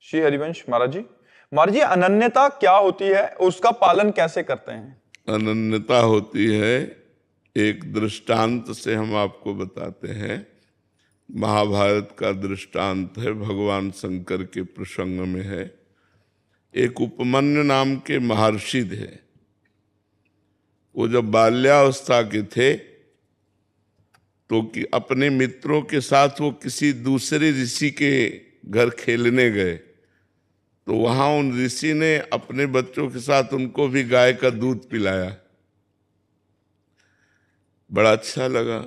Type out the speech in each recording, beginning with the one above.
श्री हरिवंश महाराज जी अनन्यता क्या होती है, उसका पालन कैसे करते हैं? अनन्यता होती है, एक दृष्टांत से हम आपको बताते हैं। महाभारत का दृष्टांत है, भगवान शंकर के प्रसंग में है। एक उपमन्यु नाम के महर्षि थे। वो जब बाल्यावस्था के थे तो कि अपने मित्रों के साथ वो किसी दूसरे ऋषि के घर खेलने गए, तो वहां उन ऋषि ने अपने बच्चों के साथ उनको भी गाय का दूध पिलाया। बड़ा अच्छा लगा।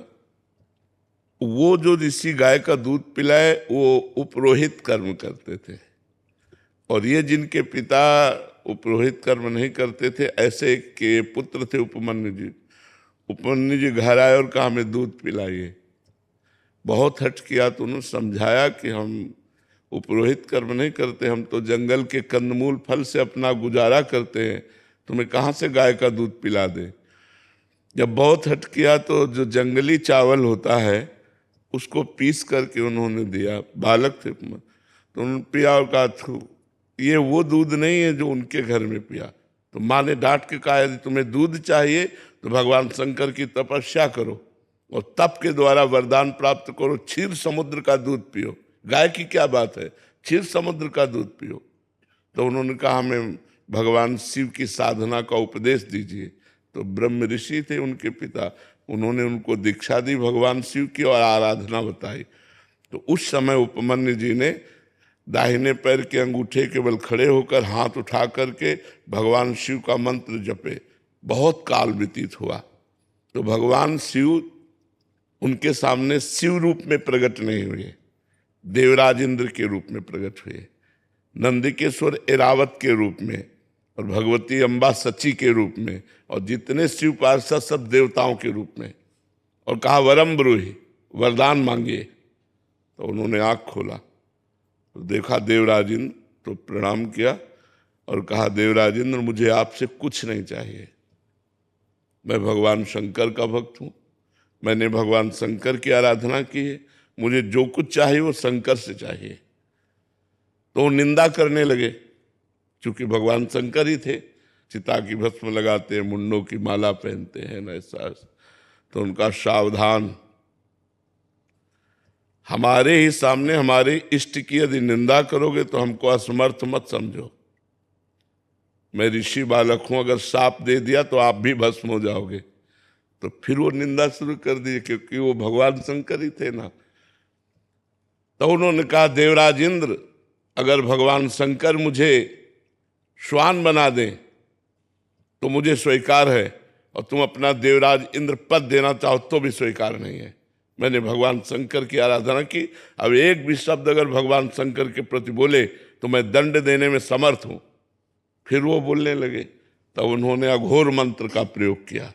वो जो ऋषि गाय का दूध पिलाए वो उपरोहित कर्म करते थे, और ये जिनके पिता उपरोहित कर्म नहीं करते थे, ऐसे के पुत्र थे उपमन्यु जी। उपमन्यु जी घर आए और कहा हमें दूध पिलाइए। बहुत हट किया तो उन्होंने समझाया कि हम उपरोहित कर्म नहीं करते, हम तो जंगल के कंदमूल फल से अपना गुजारा करते हैं, तुम्हें कहाँ से गाय का दूध पिला दे। जब बहुत हट किया तो जो जंगली चावल होता है उसको पीस करके उन्होंने दिया। बालक थे तो उन्होंने पिया और कहा ये वो दूध नहीं है जो उनके घर में पिया। तो माँ ने डांट के कहा यदि तुम्हें दूध चाहिए तो भगवान शंकर की तपस्या करो और तप के द्वारा वरदान प्राप्त करो, क्षीर समुद्र का दूध पियो। गाय की क्या बात है, क्षीर समुद्र का दूध पियो। तो उन्होंने कहा हमें भगवान शिव की साधना का उपदेश दीजिए। तो ब्रह्म ऋषि थे उनके पिता, उन्होंने उनको दीक्षा दी भगवान शिव की और आराधना बताई। तो उस समय उपमन्यु जी ने दाहिने पैर के अंगूठे के बल खड़े होकर हाथ उठा करके भगवान शिव का मंत्र जपे। बहुत काल व्यतीत हुआ तो भगवान शिव उनके सामने शिव रूप में प्रकट नहीं हुए, देवराज इंद्र के रूप में प्रकट हुए, नंदिकेश्वर एरावत के रूप में, और भगवती अम्बा सची के रूप में, और जितने शिव पार्षद सब देवताओं के रूप में। और कहा वरम ब्रूहि, वरदान मांगिए। तो उन्होंने आँख खोला तो देखा देवराज इंद्र, तो प्रणाम किया और कहा देवराज इंद्र मुझे आपसे कुछ नहीं चाहिए, मैं भगवान शंकर का भक्त हूँ, मैंने भगवान शंकर की आराधना की है, मुझे जो कुछ चाहिए वो शंकर से चाहिए। तो वो निंदा करने लगे, क्योंकि भगवान शंकर ही थे, चिता की भस्म लगाते हैं, मुंडों की माला पहनते हैं न ऐसा। तो उनका सावधान, हमारे ही सामने हमारे इष्ट की यदि निंदा करोगे तो हमको असमर्थ मत समझो। मैं ऋषि बालक हूं, अगर शाप दे दिया तो आप भी भस्म हो जाओगे। तो फिर वो निंदा शुरू कर दी, क्योंकि वो भगवान शंकर ही थे ना। तो उन्होंने कहा देवराज इंद्र, अगर भगवान शंकर मुझे श्वान बना दें तो मुझे स्वीकार है, और तुम अपना देवराज इंद्र पद देना चाहो तो भी स्वीकार नहीं है। मैंने भगवान शंकर की आराधना की, अब एक भी शब्द अगर भगवान शंकर के प्रति बोले तो मैं दंड देने में समर्थ हूं। फिर वो बोलने लगे, तब उन्होंने अघोर मंत्र का प्रयोग किया।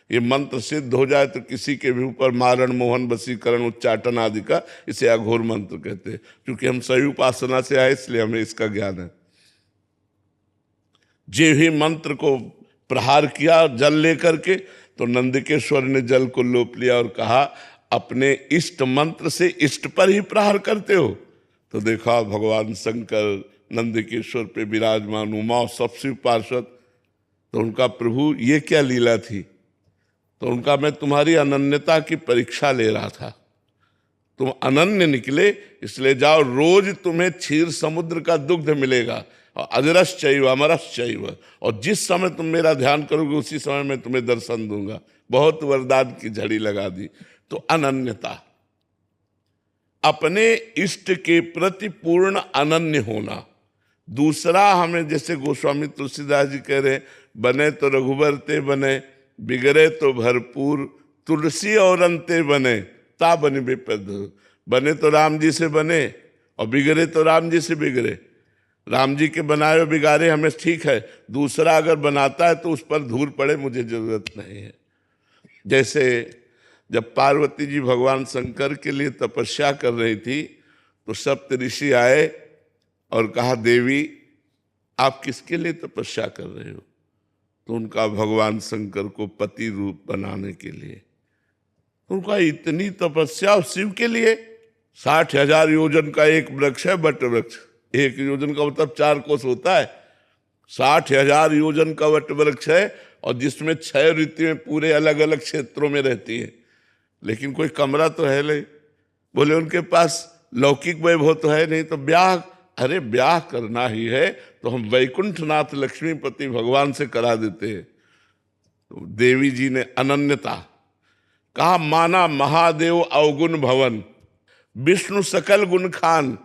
ये मंत्र सिद्ध हो जाए तो किसी के भी ऊपर मारण, मोहन, वशीकरण, उच्चाटन आदि का, इसे अघोर मंत्र कहते हैं। क्योंकि हम सही उपासना से आए इसलिए हमें इसका ज्ञान है। जे ही मंत्र को प्रहार किया जल लेकर के, तो नंदिकेश्वर ने जल को लोप लिया और कहा अपने इष्ट मंत्र से इष्ट पर ही प्रहार करते हो। तो देखा भगवान शंकर नंदिकेश्वर पे विराजमान, उमा सबसे पार्षद। तो उनका प्रभु ये क्या लीला थी। तो उनका मैं तुम्हारी अनन्यता की परीक्षा ले रहा था, तुम अनन्य निकले, इसलिए जाओ, रोज तुम्हें क्षीर समुद्र का दुग्ध मिलेगा, और अजरश्चैव अमरश्चैव, और जिस समय तुम मेरा ध्यान करोगे उसी समय मैं तुम्हें दर्शन दूंगा। बहुत वरदान की झड़ी लगा दी। तो अनन्यता, अपने इष्ट के प्रति पूर्ण अनन्य होना। दूसरा, हमें जैसे गोस्वामी तुलसीदास जी कह रहे, बने तो रघुबर ते बने, बिगड़े तो भरपूर, तुलसी और अंते बने, ता बने बेपद। बने तो राम जी से बने और बिगड़े तो राम जी से बिगड़े। राम जी के बनाए हुए बिगाड़े हमें ठीक है, दूसरा अगर बनाता है तो उस पर धूल पड़े, मुझे जरूरत नहीं है। जैसे जब पार्वती जी भगवान शंकर के लिए तपस्या कर रही थी तो सप्त ऋषि आए और कहा देवी आप किसके लिए तपस्या कर रहे हो। तो उनका भगवान शंकर को पति रूप बनाने के लिए। उनका इतनी तपस्या शिव के लिए, 60,000 योजन का एक वृक्ष है, बट वृक्ष, 1 योजन का मतलब 4 कोस होता है। 60,000 योजन का वट वृक्ष है और जिसमें 6 ऋतुएं पूरे अलग अलग क्षेत्रों में रहती हैं, लेकिन कोई कमरा तो है नहीं। बोले उनके पास लौकिक वैभव तो है नहीं, तो ब्याह, अरे ब्याह करना ही है तो हम वैकुंठनाथ लक्ष्मीपति भगवान से करा देते हैं। तो देवी जी ने अनन्यता कहा, माना महादेव अवगुण भवन, विष्णु सकल गुण खान,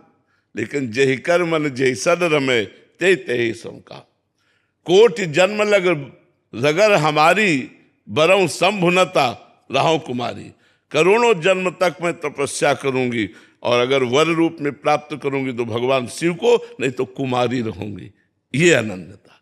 लेकिन जेहि कर मन जैसन रमे ते ते समका। कोटि जन्म लग रगर हमारी, बरऊं संभुनता राहों कुमारी। करोड़ों जन्म तक मैं तपस्या करूंगी और अगर वर रूप में प्राप्त करूंगी तो भगवान शिव को, नहीं तो कुमारी रहूंगी। ये अनन्यता,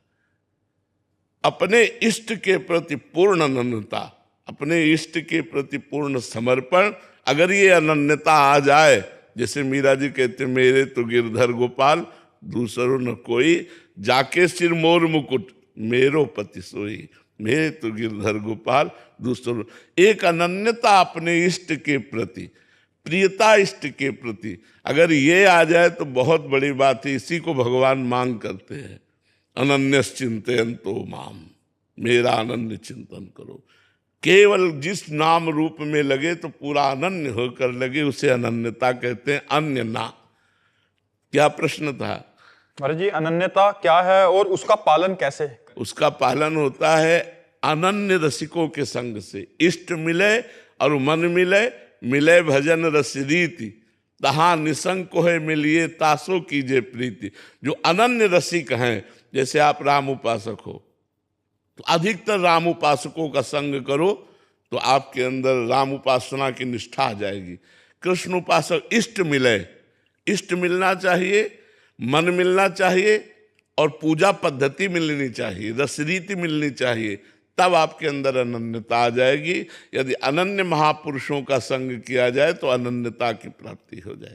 अपने इष्ट के प्रति पूर्ण अनन्यता, अपने इष्ट के प्रति पूर्ण समर्पण। अगर ये अनन्यता आ जाए, जैसे मीरा जी कहते, मेरे तो गिरधर गोपाल दूसरो न कोई, जाके सिर मोर मुकुट मेरो पति सोई। मेरे तो गिरधर गोपाल दूसरो, एक अनन्यता अपने इष्ट के प्रति, प्रियता इष्ट के प्रति अगर ये आ जाए तो बहुत बड़ी बात है। इसी को भगवान मांग करते हैं, अनन्यश्चिन्तयन्तो माम, मेरा अनन्य चिंतन करो। केवल जिस नाम रूप में लगे तो पूरा अनन्य होकर लगे, उसे अनन्यता कहते हैं, अन्य ना। क्या प्रश्न था? महाराज जी, अनन्यता क्या है और उसका पालन कैसे? उसका पालन होता है अनन्य रसिकों के संग से। इष्ट मिले और मन मिले, मिले भजन रस रीति, तहाँ निसंक है मिलिए तासो कीजे प्रीति। जो अनन्य रसिक हैं, जैसे आप राम उपासक हो तो अधिकतर राम उपासकों का संग करो तो आपके अंदर राम उपासना की निष्ठा आ जाएगी। कृष्ण उपासक इष्ट मिले, इष्ट मिलना चाहिए, मन मिलना चाहिए और पूजा पद्धति मिलनी चाहिए, रसरीति मिलनी चाहिए, तब आपके अंदर अनन्यता आ जाएगी। यदि अनन्य महापुरुषों का संग किया जाए तो अनन्यता की प्राप्ति हो जाएगी।